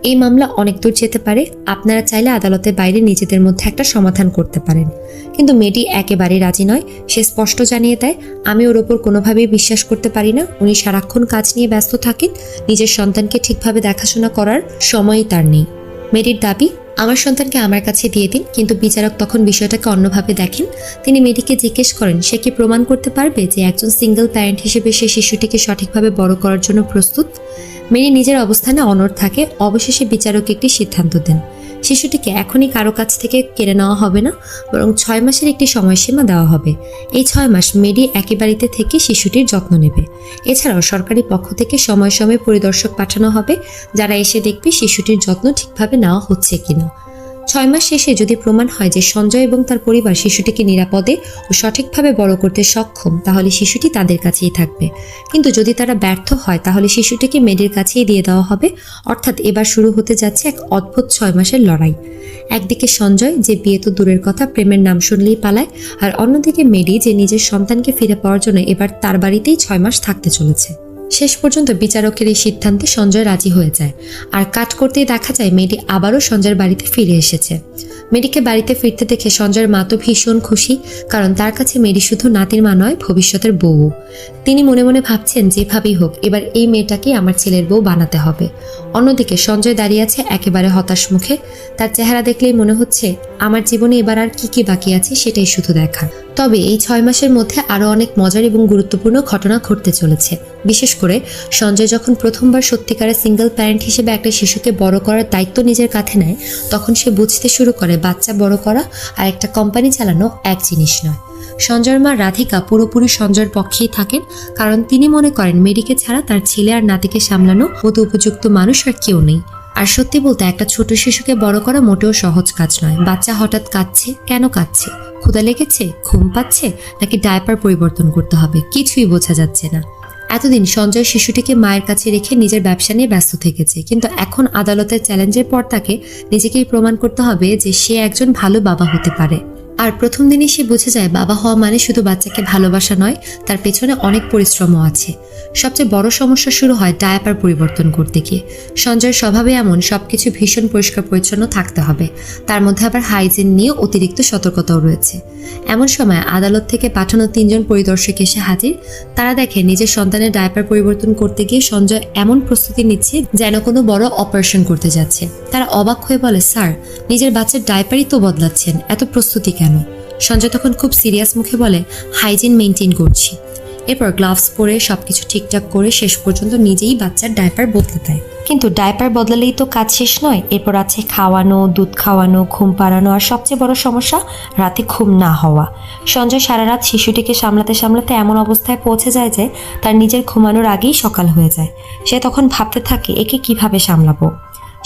এই মামলা অনেক দূর যেতে পারে, আপনারা চাইলে আদালতের বাইরে নিজেদের মধ্যে একটা সমাধান করতে পারেন। কিন্তু মেডি একেবারেই রাজি নয়। সে স্পষ্ট জানিয়ে দেয়, আমি ওর ওপর কোনোভাবেই বিশ্বাস করতে পারি না। উনি সারাক্ষণ কাজ নিয়ে ব্যস্ত থাকেন, নিজের সন্তানকে ঠিকভাবে দেখাশোনা করার সময়ই তার নেই। মেডির দাবি, আমার সন্তানকে আমার কাছে দিয়ে দিন। কিন্তু বিচারক তখন বিষয়টাকে অন্যভাবে দেখেন। তিনি মেডিকে জিজ্ঞেস করেন, সে কি প্রমাণ করতে পারবে যে একজন সিঙ্গেল প্যারেন্ট হিসেবে সে শিশুটিকে সঠিকভাবে বড় করার জন্য প্রস্তুত? মেরি নিজের অবস্থানে অনড় থাকে। অবশেষে বিচারক একটি সিদ্ধান্ত দেন, শিশুটিকে এখনই কারো কাছ থেকে কেড়ে নেওয়া হবে না, বরং 6 মাসের একটি সময়সীমা দেওয়া হবে। এই 6 মাস মেডি একই বাড়িতে থেকে শিশুটির যত্ন নেবে। এছাড়াও সরকারি পক্ষ থেকে সময় সময় পরিদর্শক পাঠানো হবে, যারা এসে দেখবে শিশুটির যত্ন ঠিকভাবে নেওয়া হচ্ছে কিনা। 6 মাস শেষে যদি প্রমাণ হয় যে সঞ্জয় এবং তার পরিবার শিশুটিকে নিরাপদে ও সঠিকভাবে বড় করতে সক্ষম, তাহলে শিশুটি তাদের কাছেই থাকবে। কিন্তু যদি তারা ব্যর্থ হয়, তাহলে শিশুটিকে মেডির কাছেই দিয়ে দেওয়া হবে। অর্থাৎ এবার শুরু হতে যাচ্ছে এক অদ্ভুত 6 মাসের লড়াই। একদিকে সঞ্জয়, যে বিয়ে তো দূরের কথা, প্রেমের নাম শুনলেই পালায়, আর অন্যদিকে মেডি, যে নিজের সন্তানকে ফিরে পাওয়ার জন্য এবার তার বাড়িতেই 6 মাস থাকতে চলেছে। শেষ পর্যন্ত বিচারকের এই সিদ্ধান্তে সঞ্জয় রাজি হয়ে যায়। আর কাট করতেই দেখা যায় মেডি আবারও সঞ্জয়ের বাড়িতে ফিরে এসেছে। মেডিকে বাড়িতে ফিরতে দেখে সঞ্জয়ের মা তো ভীষণ খুশি, কারণ তার কাছে মেডি শুধু নাতির মা নয়, ভবিষ্যতের বউ। তিনি মনে মনে ভাবছেন, যেভাবেই হোক এবার এই মেয়েটাকে আমার ছেলের বউ বানাতে হবে। অন্যদিকে সঞ্জয় দাঁড়িয়ে আছে একেবারে হতাশ মুখে। তার চেহারা দেখলেই মনে হচ্ছে, আমার জীবনে এবার আর কি কি বাকি আছে সেটাই শুধু দেখার। তবে এই 6 মাসের মধ্যে আরও অনেক মজার এবং গুরুত্বপূর্ণ ঘটনা ঘটতে চলেছে। বিশেষ করে সঞ্জয় যখন প্রথমবার সত্যিকারের সিঙ্গেল প্যারেন্ট হিসেবে একটা শিশুকে বড় করার দায়িত্ব নিজের কাঁধে নেয়, তখন সে বুঝতে শুরু করে বাচ্চা বড় করা আর একটা কোম্পানি চালানো এক জিনিস নয়। সঞ্জয়ের মা রাধিকা পুরোপুরি সঞ্জয়ের পক্ষেই থাকেন, কারণ তিনি মনে করেন মেডিকে ছাড়া তার ছেলে আর নাতিকে সামলানো মতো উপযুক্ত মানুষ আর কেউ নেই। আর সত্যি বলতে, একটা ছোট শিশুকে বড় করা মোটেও সহজ কাজ নয়। বাচ্চা হঠাৎ কাঁদছে, কেন কাঁদছে? ক্ষুধা লেগেছে, ঘুম পাচ্ছে, নাকি ডায়পার পরিবর্তন করতে হবে, কিছুই বোঝা যাচ্ছে না। এতদিন সঞ্জয় শিশুটিকে মায়ের কাছে রেখে নিজের ব্যবসা নিয়ে ব্যস্ত থেকেছে, কিন্তু এখন আদালতের চ্যালেঞ্জের পর তাকে নিজেকেই প্রমাণ করতে হবে যে সে একজন ভালো বাবা হতে পারে। আর প্রথম দিনই সে বুঝে যায় বাবা হওয়া মানে শুধু বাচ্চাকে ভালোবাসা নয়, তার পেছনে অনেক পরিশ্রমও আছে। সবচেয়ে বড় সমস্যা শুরু হয় ডায়াপার পরিবর্তন করতে গিয়ে। সঞ্জয়ের স্বভাবে এমন সবকিছু ভীষণ পরিষ্কার পরিচ্ছন্ন থাকতে হবে, তার মধ্যে আবার হাইজিন নিয়ে অতিরিক্ত সতর্কতাও রয়েছে। এমন সময় আদালত থেকে পাঠানো 3 জন পরিদর্শক এসে হাজির। তারা দেখে নিজের সন্তানের ডায়াপার পরিবর্তন করতে গিয়ে সঞ্জয় এমন প্রস্তুতি নিচ্ছে যেন কোনো বড় অপারেশন করতে যাচ্ছে। তারা অবাক হয়ে বলে, স্যার, নিজের বাচ্চার ডায়াপারই তো বদলাচ্ছেন, এত প্রস্তুতি কেন? সঞ্জয় তখন খুব সিরিয়াস মুখে বলে, হাইজিন মেনটেন করছি। এরপর গ্লাভস পরে সবকিছু ঠিকঠাক করে শেষ পর্যন্ত নিজেই বাচ্চার ডায়াপার বদলে দেয়। কিন্তু ডায়াপার বদলালেই তো কাজ শেষ নয়, এরপর আছে খাওয়ানো, দুধ খাওয়ানো, ঘুম পাড়ানো, আর সবচেয়ে বড় সমস্যা রাতে ঘুম না হওয়া। সঞ্জয় সারা রাত শিশুটিকে সামলাতে সামলাতে এমন অবস্থায় পৌঁছে যায় যে তার নিজের ঘুমানোর আগেই সকাল হয়ে যায়। সে তখন ভাবতে থাকে একে কিভাবে সামলাবো।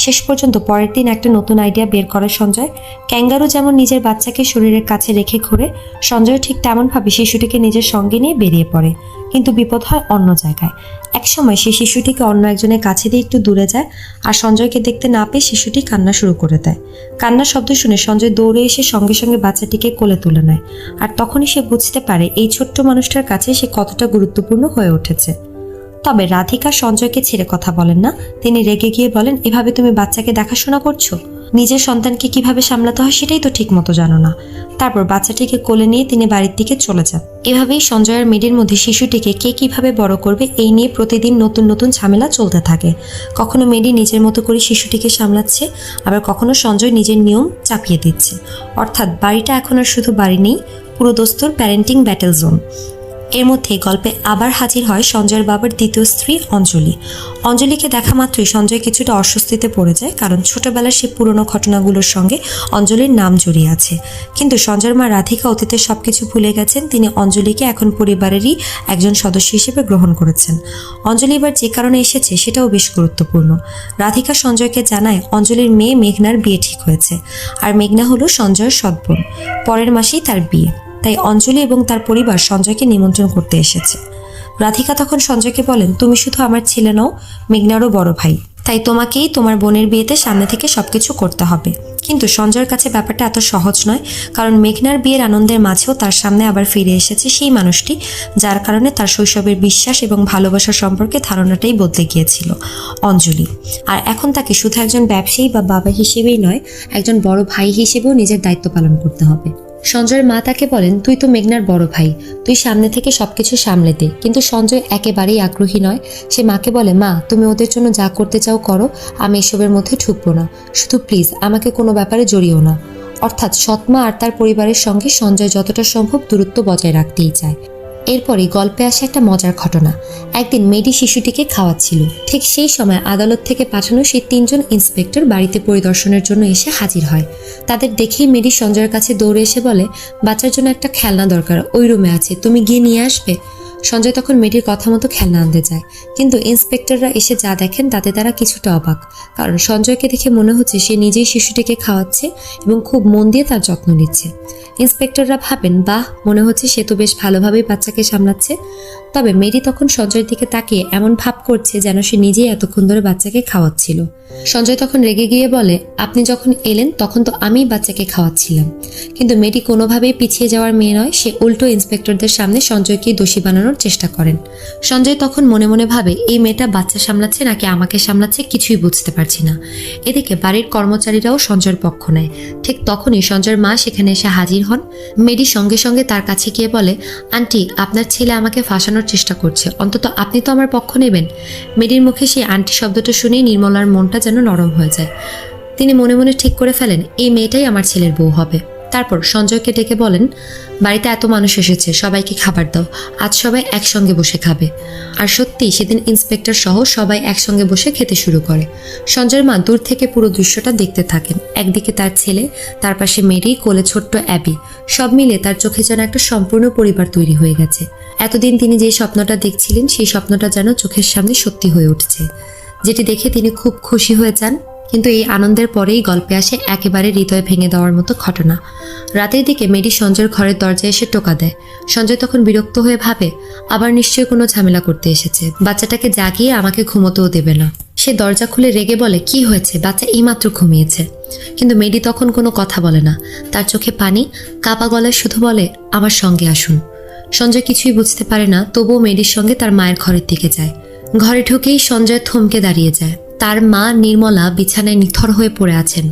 শেষ পর্যন্ত পরের দিন একটা নতুন আইডিয়া বের করে সঞ্জয়। ক্যাঙ্গারু যেমন নিজের বাচ্চাকে শরীরের কাছে রেখে ঘোরে, সঞ্জয় ঠিক তেমনভাবে শিশুটিকে নিজের সঙ্গে নিয়ে বেরিয়ে পড়ে। কিন্তু বিপদ হয় অন্য জায়গায়। একসময় সে শিশুটিকে অন্য একজনের কাছে দিয়ে একটু দূরে যায়, আর সঞ্জয়কে দেখতে না পেয়ে শিশুটি কান্না শুরু করে দেয়। কান্নার শব্দ শুনে সঞ্জয় দৌড়ে এসে সঙ্গে সঙ্গে বাচ্চাটিকে কোলে তুলে নেয়। আর তখনই সে বুঝতে পারে এই ছোট্ট মানুষটার কাছে সে কতটা গুরুত্বপূর্ণ হয়ে উঠেছে। তবে রাধিকা সঞ্জয়কে ছেড়ে কথা বলেন না। তিনি রেগে গিয়ে বলেন, এভাবে তুমি বাচ্চাকে দেখাশোনা করছো? নিজের সন্তানকে কিভাবে সামলাতে হয় সেটাই তো ঠিক মতো জানো না। তারপর বাচ্চাটিকে কোলে নিয়ে তিনি বাড়ির দিকে চলে যান। এভাবেই সঞ্জয় আর মেডির মধ্যে শিশুটিকে কে কিভাবে বড় করবে এই নিয়ে প্রতিদিন নতুন নতুন ঝামেলা চলতে থাকে। কখনো মেডি নিজের মতো করে শিশুটিকে সামলাচ্ছে, আবার কখনো সঞ্জয় নিজের নিয়ম চাপিয়ে দিচ্ছে। অর্থাৎ বাড়িটা এখন আর শুধু বাড়ি নেই, পুরো দোস্তর প্যারেন্টিং ব্যাটেল জোন। এর মধ্যে গল্পে আবার হাজির হয় সঞ্জয়ের বাবার দ্বিতীয় স্ত্রী অঞ্জলি। অঞ্জলিকে দেখা মাত্রই সঞ্জয় কিছুটা অস্বস্তিতে পড়ে যায়, কারণ ছোটবেলার সেই পুরনো ঘটনাগুলোর সঙ্গে অঞ্জলির নাম জড়িয়ে আছে। কিন্তু সঞ্জয়ের মা রাধিকা অতীতের সবকিছু ভুলে গেছেন। তিনি অঞ্জলিকে এখন পরিবারেরই একজন সদস্য হিসেবে গ্রহণ করেছেন। অঞ্জলি এবার যে কারণে এসেছে সেটাও বেশ গুরুত্বপূর্ণ। রাধিকা সঞ্জয়কে জানায় অঞ্জলির মেয়ে মেঘনার বিয়ে ঠিক হয়েছে, আর মেঘনা হলো সঞ্জয়ের সৎ বোন। পরের মাসেই তার বিয়ে, তাই অঞ্জলি এবং তার পরিবার সঞ্জয়কে নিমন্ত্রণ করতে এসেছে। রাধিকা তখন সঞ্জয়কে বলেন, তুমি শুধু আমার ছেলে নও, মেঘনারও বড় ভাই, তাই তোমাকেই তোমার বোনের বিয়েতে সামনে থেকে সবকিছু করতে হবে। কিন্তু সঞ্জয়ের কাছে ব্যাপারটা এত সহজ নয়, কারণ মেঘনার বিয়ের আনন্দের মাঝেও তার সামনে আবার ফিরে এসেছে সেই মানুষটি যার কারণে তার শৈশবের বিশ্বাস এবং ভালোবাসা সম্পর্কে ধারণাটাই বদলে গিয়েছিল, অঞ্জলি। আর এখন তাকে শুধু একজন ব্যবসায়ী বা বাবা হিসেবেই নয়, একজন বড় ভাই হিসেবেও নিজের দায়িত্ব পালন করতে হবে। সঞ্জয়ের মা তাকে বলেন, তুই তো মেঘনার বড় ভাই, তুই সামনে থেকে সবকিছু সামলে দে। কিন্তু সঞ্জয় একেবারেই আগ্রহী নয়। সে মাকে বলে, মা, তুমি ওদের জন্য যা করতে চাও করো, আমি এসবের মধ্যে ঢুকবো না, শুধু প্লিজ আমাকে কোনো ব্যাপারে জড়িও না। অর্থাৎ সৎমা আর তার পরিবারের সঙ্গে সঞ্জয় যতটা সম্ভব দূরত্ব বজায় রাখতেই চায়। এরপরই গল্পে আসে একটা মজার ঘটনা। একদিন মেডি শিশুটিকে খাওয়াচ্ছিল। ঠিক সেই সময় আদালত থেকে পাঠানো সেই 3 জন ইন্সপেক্টর বাড়িতে পরিদর্শনের জন্য এসে হাজির হয়। তাদের দেখেই মেডি সঞ্জয়ের কাছে দৌড়ে এসে বলে, বাচ্চার জন্য একটা খেলনা দরকার, ওই রুমে আছে, তুমি গিয়ে নিয়ে আসবে। সঞ্জয় তখন মেডির কথা মতো খেলনা আনতে যায়, কিন্তু ইন্সপেক্টররা এসে যা দেখেন তাতে তারা কিছুটা অবাক, কারণ সঞ্জয়কে দেখে মনে হচ্ছে সে নিজেই শিশুটিকে খাওয়াচ্ছে এবং খুব মন দিয়ে তার যত্ন নিচ্ছে। ইন্সপেক্টররা ভাবেন, বাহ, মনে হচ্ছে সে তো বেশ ভালোভাবেই বাচ্চাকে সামলাচ্ছে। তবে মেরি তখন সঞ্জয়ের দিকে তাকিয়ে এমন ভাব করছে যেন সে নিজেই এতক্ষণ ধরে বাচ্চাকে খাওয়াচ্ছিল। সঞ্জয় তখন রেগে গিয়ে বলে, আপনি যখন এলেন তখন তো আমিই বাচ্চাকে খাওয়াচ্ছিলাম। কিন্তু মেরি কোনোভাবেই পিছিয়ে যাওয়ার মেয়ে নয়, সে উল্টো ইন্সপেক্টরদের সামনে সঞ্জয়কে দোষী বানানোর চেষ্টা করেন। সঞ্জয় তখন মনে মনে ভাবে, এই মেয়েটা বাচ্চা সামলাচ্ছে নাকি আমাকে সামলাচ্ছে কিছুই বুঝতে পারছি না। এদিকে বাড়ির কর্মচারীরাও সঞ্জয়ের পক্ষ নেয়। ঠিক তখনই সঞ্জয়ের মা সেখানে এসে হাজির হন। মেরি সঙ্গে সঙ্গে তার কাছে গিয়ে বলে, আন্টি, আপনার ছেলে আমাকে ফাঁসানোর চেষ্টা করছে, অন্তত আপনি তো আমার পক্ষ নেবেন। মেরির মুখে সেই আন্টি শব্দটা শুনেই নির্মলার মনটা যেন নরম হয়ে যায়। তিনি মনে মনে ঠিক করে ফেলেন, এই মেয়েটাই আমার ছেলের বউ হবে। তারপর সঞ্জয়কে ডেকে বলেন, বাড়িতে এত মানুষ এসেছে, সবাইকে খাবার দাও, আজ সবাই একসঙ্গে বসে খাবে। আর সত্যি সেদিন ইন্সপেক্টর সহ সবাই একসঙ্গে বসে খেতে শুরু করে। সঞ্জয়ের মা দূর থেকে পুরো দৃশ্যটা দেখতে থাকেন। একদিকে তার ছেলে, তার পাশে মেরি, কোলে ছোট্ট অ্যাবি, সব মিলে তার চোখে যেন একটা সম্পূর্ণ পরিবার তৈরি হয়ে গেছে। এতদিন তিনি যে স্বপ্নটা দেখছিলেন সেই স্বপ্নটা যেন চোখের সামনে সত্যি হয়ে উঠছে, যেটি দেখে তিনি খুব খুশি হয়ে যান। কিন্তু এই আনন্দের পরেই গল্পে আসে একেবারে হৃদয় ভেঙে দেওয়ার মতো ঘটনা। রাতের দিকে মেডি সঞ্জয়ের ঘরের দরজায় এসে টোকা দেয়। সঞ্জয় তখন বিরক্ত হয়ে ভাবে, আবার নিশ্চয়ই কোনো ঝামেলা করতে এসেছে, বাচ্চাটাকে জাগিয়ে আমাকে ঘুমোতেও দেবে না। সে দরজা খুলে রেগে বলে, কি হয়েছে, বাচ্চা এইমাত্র ঘুমিয়েছে। কিন্তু মেডি তখন কোনো কথা বলে না, তার চোখে পানি, কাপা গলায় শুধু বলে, আমার সঙ্গে আসুন। সঞ্জয় কিছুই বুঝতে পারে না, তবুও মেডির সঙ্গে তার মায়ের ঘরের দিকে যায়। ঘরে ঢুকেই সঞ্জয় থমকে দাঁড়িয়ে যায়। তার মা নির্মলা বিছানায় নিথর হয়ে পড়ে আছেন।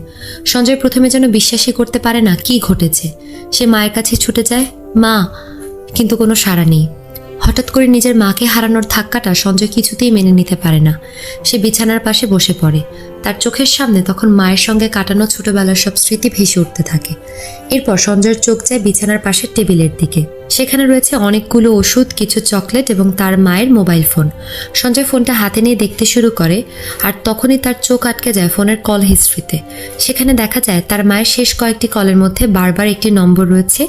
সঞ্জয় প্রথমে যেন বিশ্বাসই করতে পারে না কি ঘটেছে। সে মায়ের কাছে ছুটে যায়, মা, কিন্তু কোনো সাড়া নেই। হঠাৎ করে নিজের মাকে হারানোর ধাক্কাটা সঞ্জয় কিছুতেই মেনে নিতে পারে না। সে বিছানার পাশে বসে পড়ে। তার চোখের সামনে তখন মায়ের সঙ্গে কাটানো ছোটবেলার সব স্মৃতি ভেসে উঠতে থাকে। এরপর সঞ্জয়ের চোখ যায় বিছানার পাশের টেবিলের দিকে। সেখানে রয়েছে অনেকগুলো ওষুধ, কিছু চকলেট এবং তার মায়ের মোবাইল ফোন। সঞ্জয় ফোনটা হাতে নিয়ে দেখতে শুরু করে, আর তখনই তার চোখ আটকে যায় ফোনের কল হিস্ট্রিতে। সেখানে দেখা যায় তার মায়ের শেষ কয়েকটি কলের মধ্যে বারবার একটি নম্বর রয়েছে,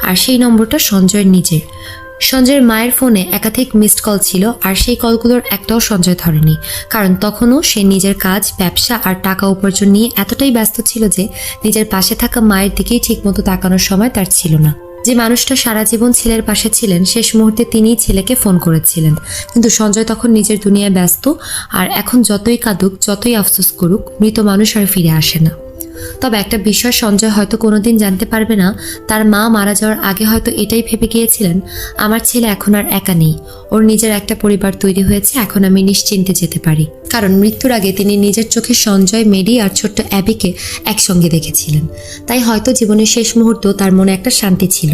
আর সেই নম্বরটা সঞ্জয়ের নিজের। সঞ্জয়ের মায়ের ফোনে একাধিক মিসড কল ছিল, আর সেই কলগুলোর একটাও সঞ্জয় ধরেনি, কারণ তখনও সে নিজের কাজ, ব্যবসা আর টাকা উপার্জন নিয়ে এতটাই ব্যস্ত ছিল যে নিজের পাশে থাকা মায়ের দিকেই ঠিকমতো তাকানোর সময় তার ছিল না। যে মানুষটা সারা জীবন ছেলের পাশে ছিলেন, শেষ মুহূর্তে তিনিই ছেলেকে ফোন করেছিলেন। কিন্তু সঞ্জয় তখন নিজের দুনিয়ায় ব্যস্ত, আর এখন যতই কাঁদুক, যতই আফসোস করুক, মৃত মানুষ আর ফিরে আসে না। তবে একটা বিষয় সঞ্জয় হয়তো কোনোদিন জানতে পারবে না, তার মা মারা যাওয়ার আগে হয়তো এটাই ভেবে গিয়েছিলেন, আমার ছেলে এখন আর একা নেই, ওর নিজের একটা পরিবার তৈরি হয়েছে, এখন আমি নিশ্চিন্তে যেতে পারি। কারণ মৃত্যুর আগে তিনি নিজের চোখে সঞ্জয়, মেডি আর ছোট্ট অ্যাবিকে একসঙ্গে দেখেছিলেন। তাই হয়তো জীবনের শেষ মুহূর্তেও তার মনে একটা শান্তি ছিল।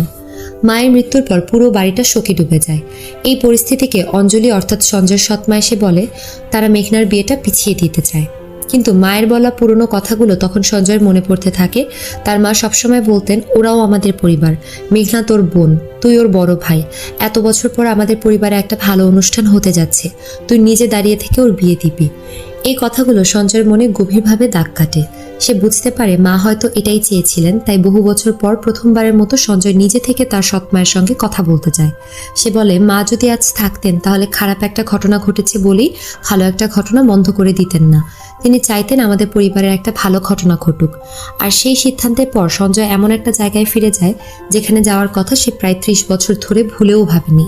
মায়ের মৃত্যুর পর পুরো বাড়িটা শোকে ডুবে যায়। এই পরিস্থিতিকে অঞ্জলি অর্থাৎ সঞ্জয়ের সৎমা এসে বলে তারা মেঘনার বিয়েটা পিছিয়ে দিতে চায়। কিন্তু মায়ের বলা পুরনো কথাগুলো তখন সঞ্জয়ের মনে পড়তে থাকে। তার মা সবসময় বলতেন, ওরাও আমাদের পরিবার, মেঘনা তোর বোন, তুই ওর বড় ভাই, এত বছর পর আমাদের পরিবারে একটা ভালো অনুষ্ঠান হতে যাচ্ছে, তুই নিজে দাঁড়িয়ে থেকে ওর বিয়ে দিবি। এই কথাগুলো সঞ্জয়ের মনে গভীরভাবে দাগ কাটে। সে বুঝতে পারে মা হয়তো এটাই চেয়েছিলেন, তাই বহু বছর পর প্রথমবারের মতো সঞ্জয় নিজে থেকে তার সৎ মায়ের সঙ্গে কথা বলতে যায়। সে বলে, মা যদি আজ থাকতেন তাহলে খারাপ একটা ঘটনা ঘটেছে বলেই ভালো একটা ঘটনা বন্ধ করে দিতেন না। তিনি চাইতেন আমাদের পরিবারের একটা ভালো ঘটনা ঘটুক। আর সেই সিদ্ধান্তের পর সঞ্জয় এমন একটা জায়গায় ফিরে যায় যেখানে যাওয়ার কথা সে প্রায় 30 বছর ধরে ভুলেও ভাবেনি।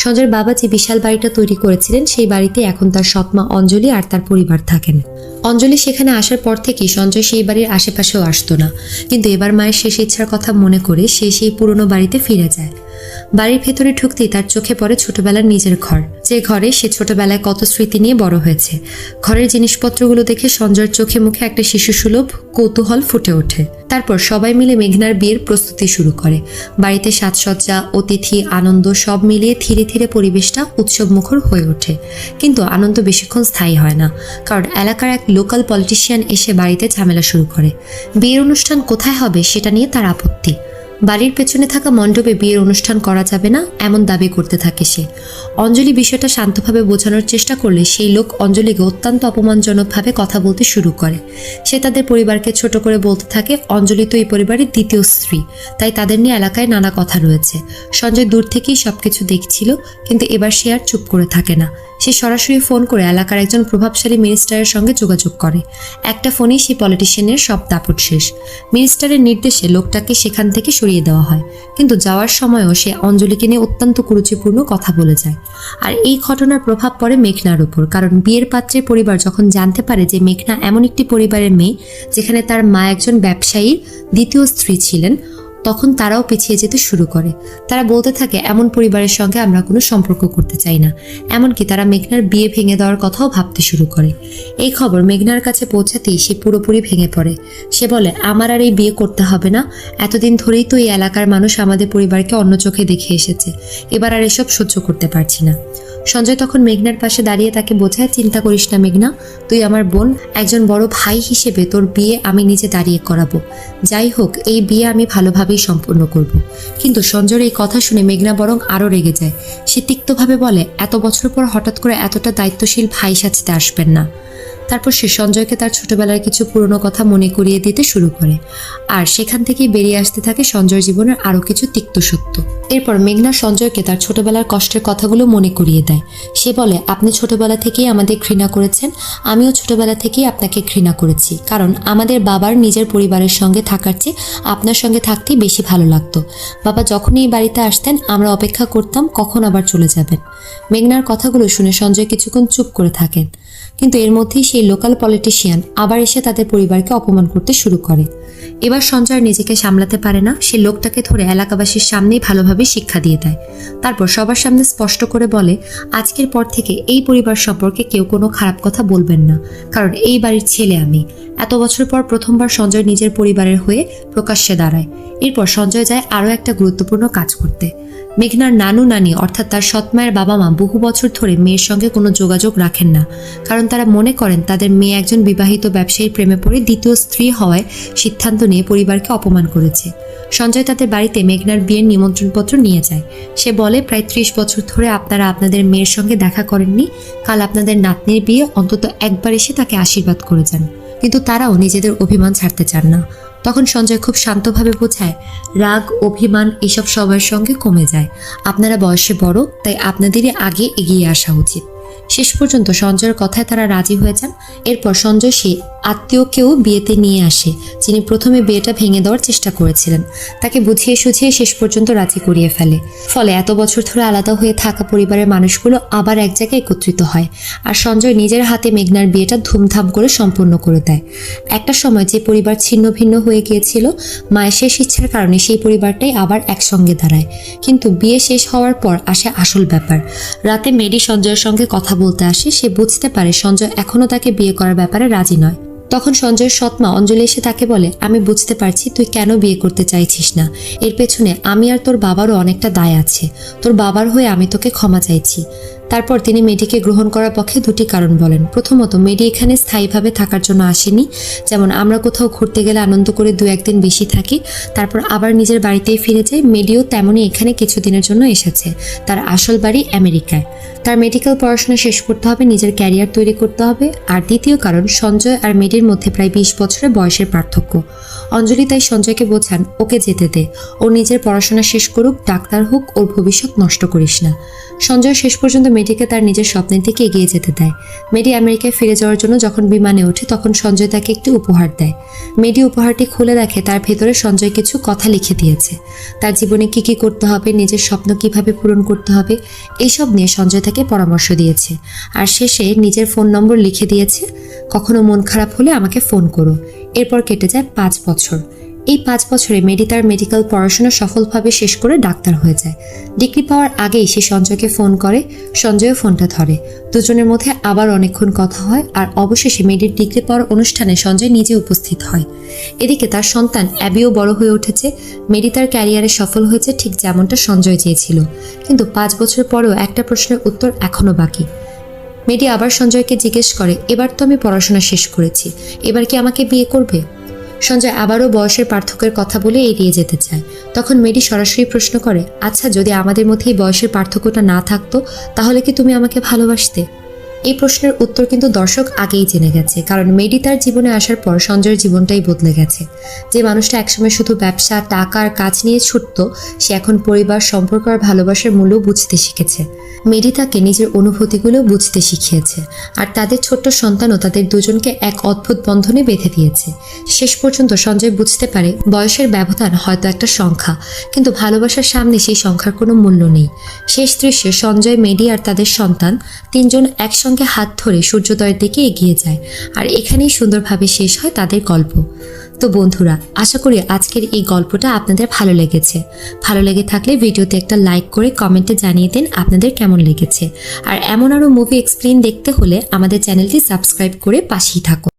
সঞ্জয়ের বাবা যে বিশাল বাড়িটা তৈরি করেছিলেন, সেই বাড়িতে এখন তার সৎমা অঞ্জলি আর তার পরিবার থাকেন। অঞ্জলি সেখানে আসার পর থেকেই সঞ্জয় সেই বাড়ির আশেপাশেও আসতো না, কিন্তু এবার মায়ের শেষ ইচ্ছার কথা মনে করে সে সেই পুরনো বাড়িতে ফিরে যায়। বাড়ির ভেতরে ঢুকতেই তার চোখে পড়ে ছোটবেলার নিজের ঘর, যে ঘরে সে ছোটবেলায় কত স্মৃতি নিয়ে বড় হয়েছে। ঘরের জিনিসপত্রগুলো দেখে সঞ্জয়ের চোখে মুখে একটা শিশুসুলভ কৌতূহল ফুটে ওঠে। তারপর সবাই মিলে মেঘনার বিয়ের প্রস্তুতি শুরু করে। বাড়িতে সাজসজ্জা, অতিথি, আনন্দ সব মিলিয়ে ধীরে ধীরে পরিবেশটা উৎসবমুখর হয়ে ওঠে। কিন্তু আনন্দ বেশিক্ষণ স্থায়ী হয় না, কারণ এলাকার এক লোকাল পলিটিশিয়ান এসে বাড়িতে ঝামেলা শুরু করে। বিয়ের অনুষ্ঠান কোথায় হবে সেটা নিয়ে তার আপত্তি। বাড়ির পেছনে থাকা মণ্ডপে বিয়ের অনুষ্ঠান করা যাবে না এমন দাবি করতে থাকে সে। অঞ্জলি বিষয়টা শান্তভাবে বোঝানোর চেষ্টা করলে সেই লোক অঞ্জলিকে অত্যন্ত অপমানজনকভাবে কথা বলতে শুরু করে। সে তাদের পরিবারকে ছোট করে বলতে থাকে, অঞ্জলি তো এই পরিবারের দ্বিতীয় স্ত্রী, তাই তাদের নিয়ে এলাকায় নানা কথা রয়েছে। সঞ্জয় দূর থেকেই সবকিছু দেখছিল, কিন্তু এবার সে আর চুপ করে থাকে না। সে সরাসরি ফোন করে এলাকার একজন প্রভাবশালী মিনিস্টারের সঙ্গে যোগাযোগ করে। একটা ফোনেই সেই পলিটিশিয়ানের সব দাপট শেষ। মিনিস্টারের নির্দেশে লোকটাকে সেখান থেকে সরিয়ে দেওয়া হয়, কিন্তু যাওয়ার সময়ও সে অঞ্জলিকে নিয়ে অত্যন্ত কুরুচিপূর্ণ কথা বলে যায়। আর এই ঘটনার প্রভাব পড়ে মেঘনার উপর, কারণ বিয়ের পাত্রের পরিবার যখন জানতে পারে যে মেঘনা এমন একটি পরিবারের মেয়ে যেখানে তার মা একজন ব্যবসায়ীর দ্বিতীয় স্ত্রী ছিলেন, তখন তারাও পিছিয়ে যেতে শুরু করে। তারা বলতে থাকে, এমন পরিবারের সঙ্গে আমরা কোনো সম্পর্ক করতে চাই না। এমনকি তারা মেঘনার বিয়ে ভেঙে দেওয়ার কথাও ভাবতে শুরু করে। এই খবর মেঘনার কাছে পৌঁছাতেই সে পুরোপুরি ভেঙে পড়ে। সে বলে, আমার আর এই বিয়ে করতে হবে না, এতদিন ধরেই তো এই এলাকার মানুষ আমাদের পরিবারকে অন্য চোখে দেখে এসেছে, এবার আর এসব সহ্য করতে পারছি না। সঞ্জয় তখন মেঘনার পাশে দাঁড়িয়ে তাকে বোঝায়, চিন্তা করিস না মেঘনা, তুই আমার বোন, একজন বড় ভাই হিসেবে তোর বিয়ে আমি নিজে দাঁড়িয়ে করাবো। যাই হোক, এই বিয়ে আমি ভালোভাবেই সম্পূর্ণ করব। কিন্তু সঞ্জয়ের এই কথা শুনে মেঘনা বরং আরও রেগে যায়। সে তিক্তভাবে বলে, এত বছর পর হঠাৎ করে এতটা দায়িত্বশীল ভাই সাজতে আসবেন না। তারপর সে সঞ্জয়কে তার ছোটবেলার কিছু পুরনো কথা মনে করিয়ে দিতে শুরু করে, আর সেখান থেকেই বেরিয়ে আসতে থাকে সঞ্জয়ের জীবনের আরও কিছু তিক্ত সত্য। এরপর মেঘনা সঞ্জয়কে তার ছোটবেলার কষ্টের কথাগুলো মনে করিয়ে দেয়। সে বলে, আপনি ছোটবেলা থেকেই আমাদের ঘৃণা করেছেন, আমিও ছোটবেলা থেকেই আপনাকে ঘৃণা করেছি, কারণ আমাদের বাবার নিজের পরিবারের সঙ্গে থাকার চেয়ে আপনার সঙ্গে থাকতেই বেশি ভালো লাগতো। বাবা যখনই এই বাড়িতে আসতেন আমরা অপেক্ষা করতাম কখন আবার চলে যাবেন। মেঘনার কথাগুলো শুনে সঞ্জয় কিছুক্ষণ চুপ করে থাকেন, কিন্তু এর মধ্যেই সেই লোকাল পলিটিশিয়ান আবার এসে তাদের পরিবারকে অপমান করতে শুরু করে। এবার সঞ্জয় নিজেকে সামলাতে পারে না, সে লোকটাকে ধরে এলাকাবাসীর সামনেই ভালোভাবে শিক্ষা দিয়ে দেয়। তারপর সবার সামনে স্পষ্ট করে বলে, আজকের পর থেকে এই পরিবার সম্পর্কে কেউ কোনো খারাপ কথা বলবেন না, কারণ এই বাড়ির ছেলে আমি। এত বছর পর প্রথমবার সঞ্জয় নিজের পরিবারের হয়ে প্রকাশ্যে দাঁড়ায়। এরপর সঞ্জয় যায় আরও একটা গুরুত্বপূর্ণ কাজ করতে। মেঘনার নানু নানি অর্থাৎ তার সৎমায়ের বাবা মা বহু বছর ধরে মেয়ের সঙ্গে কোনো যোগাযোগ রাখেন না, কারণ তারা মনে করেন তাদের মেয়ে একজন বিবাহিত ব্যবসায়ীর প্রেমে পড়ে দ্বিতীয় স্ত্রী হওয়ায় সিদ্ধান্ত নিয়ে পরিবারকে অপমান করেছে। সঞ্জয় তাদের বাড়িতে মেঘনার বিয়ের নিমন্ত্রণপত্র নিয়ে যায়। সে বলে, প্রায় 30 বছর ধরে আপনারা আপনাদের মেয়ের সঙ্গে দেখা করেননি, কাল আপনাদের নাতনির বিয়ে, অন্তত একবার এসে তাকে আশীর্বাদ করে যান। কিন্তু তারাও নিজেদের অভিমান ছাড়তে চান না। তখন সঞ্জয় খুব শান্তভাবে বোঝায়, রাগ অভিমান এসব সবার সঙ্গে কমে যায়, আপনারা বয়সে বড়, তাই আপনাদেরই আগে এগিয়ে আসা উচিত। শেষ পর্যন্ত সঞ্জয়ের কথায় তারা রাজি হয়ে যান। এরপর সঞ্জয় সে আত্মীয়কেও বিয়েতে নিয়ে আসে, যিনি প্রথমে বিয়েটা ভেঙে দেওয়ার চেষ্টা করেছিলেন। তাকে বুঝিয়ে সুঝিয়ে শেষ পর্যন্ত রাজি করিয়ে ফেলে। ফলে এত বছর ধরে আলাদা হয়ে থাকা পরিবারের মানুষগুলো আবার এক জায়গায় একত্রিত হয়, আর সঞ্জয় নিজের হাতে মেঘনার বিয়েটা ধুমধাম করে সম্পন্ন করে দেয়। একটা সময় যে পরিবার ছিন্ন ভিন্ন হয়ে গিয়েছিল, মায়ের শেষ ইচ্ছার কারণে সেই পরিবারটাই আবার একসঙ্গে দাঁড়ায়। কিন্তু বিয়ে শেষ হওয়ার পর আসে আসল ব্যাপার। রাতে মেডি সঞ্জয়ের সঙ্গে কথা বলতে আসে। সে বুঝতে পারে সঞ্জয় এখনও তাকে বিয়ে করার ব্যাপারে রাজি নয়। তখন সঞ্জয়ের সৎমা অঞ্জলি এসে তাকে বলে, আমি বুঝতে পারছি তুই কেন বিয়ে করতে চাইছিস না, এর পেছনে আমি আর তোর বাবারও অনেকটা দায় আছে। তোর বাবার হয়ে আমি তোকে ক্ষমা চাইছি। তারপর তিনি মেডিকে গ্রহণ করার পক্ষে দুটি কারণ বলেন। প্রথমত, মেডি এখানে স্থায়ীভাবে থাকার জন্য আসেনি। যেমন আমরা কোথাও ঘুরতে গেলে আনন্দ করে 2-1 দিন বেশি থাকি, তারপর আবার নিজের বাড়িতেই ফিরে যায়, মেডিও তেমনই এখানে কিছুদিনের জন্য এসেছে। তার আসল বাড়ি আমেরিকায়। তার মেডিকেল পড়াশোনা শেষ করতে হবে, নিজের ক্যারিয়ার তৈরি করতে হবে। আর দ্বিতীয় কারণ, সঞ্জয় আর মেডির মধ্যে প্রায় 20 বছরের বয়সের পার্থক্য। অঞ্জলি তাই সঞ্জয়কে বোঝান, ওকে যেতে দে, ও নিজের পড়াশোনা শেষ করুক, ডাক্তার হোক, ওর ভবিষ্যৎ নষ্ট করিস না। সঞ্জয় শেষ পর্যন্ত মেডিকে তার নিজের স্বপ্নের দিকে এগিয়ে যেতে দেয়। মেডি আমেরিকায় ফিরে যাওয়ার জন্য যখন বিমানে ওঠে, তখন সঞ্জয় তাকে একটি উপহার দেয়। মেডি উপহারটি খুলে দেখে তার ভেতরে সঞ্জয় কিছু কথা লিখে দিয়েছে। তার জীবনে কি কি করতে হবে, নিজের স্বপ্ন কিভাবে পূরণ করতে হবে, এইসব নিয়ে সঞ্জয় তাকে পরামর্শ দিয়েছে। আর শেষে নিজের ফোন নম্বর লিখে দিয়েছে, কখনো মন খারাপ হলে আমাকে ফোন করো। এরপর কেটে যায় 5 বছর। এই 5 বছরে মেডি তার মেডিকেল পড়াশোনা সফলভাবে শেষ করে ডাক্তার হয়ে যায়। ডিগ্রি পাওয়ার আগেই সে সঞ্জয়কে ফোন করে, সঞ্জয়ও ফোনটা ধরে। দুজনের মধ্যে আবার অনেকক্ষণ কথা হয়, আর অবশেষে মেডির ডিগ্রি পাওয়ার অনুষ্ঠানে সঞ্জয় নিজে উপস্থিত হয়। এদিকে তার সন্তান অ্যাবিও বড় হয়ে উঠেছে। মেডি তার ক্যারিয়ারে সফল হয়েছে ঠিক যেমনটা সঞ্জয় চেয়েছিল। কিন্তু 5 বছর পরেও একটা প্রশ্নের উত্তর এখনো বাকি। মেডি আবার সঞ্জয়কে জিজ্ঞেস করে, এবার তো আমি পড়াশোনা শেষ করেছি, এবার কি আমাকে বিয়ে করবে? সঞ্জয় আবারও বয়সের পার্থক্যের কথা বলে এড়িয়ে যেতে চায়। তখন মেডি সরাসরি প্রশ্ন করে, আচ্ছা যদি আমাদের মধ্যে এই বয়সের পার্থক্যটা না থাকতো, তাহলে কি তুমি আমাকে ভালোবাসতে? এই প্রশ্নের উত্তর কিন্তু দর্শক আগেই জেনে গেছে, কারণ মেডি তার জীবনে আসার পর সঞ্জয়ের জীবনটাই বদলে গেছে। যে মানুষটা একসময় শুধু ব্যবসা, টাকা আর কাজ নিয়ে ছুটত, সে এখন পরিবার, সম্পর্ক আর ভালোবাসার মূল্য বুঝতে শিখেছে। মেডি তাকে নিজের অনুভূতিগুলো বুঝতে শিখিয়েছে, আর তাদের ছোট্ট সন্তানও তাদের দুজনকে এক অদ্ভুত বন্ধনে বেঁধে দিয়েছে। শেষ পর্যন্ত সঞ্জয় বুঝতে পারে বয়সের ব্যবধান হয়তো একটা সংখ্যা, কিন্তু ভালোবাসার সামনে সেই সংখ্যার কোনো মূল্য নেই। শেষ দৃশ্যে সঞ্জয়, মেডি আর তাদের সন্তান 3 জন একসঙ্গে হাত ধরে সূর্যোদয়ের দিকে এগিয়ে যায়, আর এখানেই সুন্দরভাবে শেষ হয় তাদের গল্প। তো বন্ধুরা, আশা করি আজকের এই গল্পটা আপনাদের ভালো লেগেছে। ভালো লেগে থাকলে ভিডিওতে একটা লাইক করে কমেন্টে জানিয়ে দিন আপনাদের কেমন লেগেছে। আর এমন আরও মুভি এক্সপ্লেইন দেখতে হলে আমাদের চ্যানেলটি সাবস্ক্রাইব করে পাশেই থাকুন।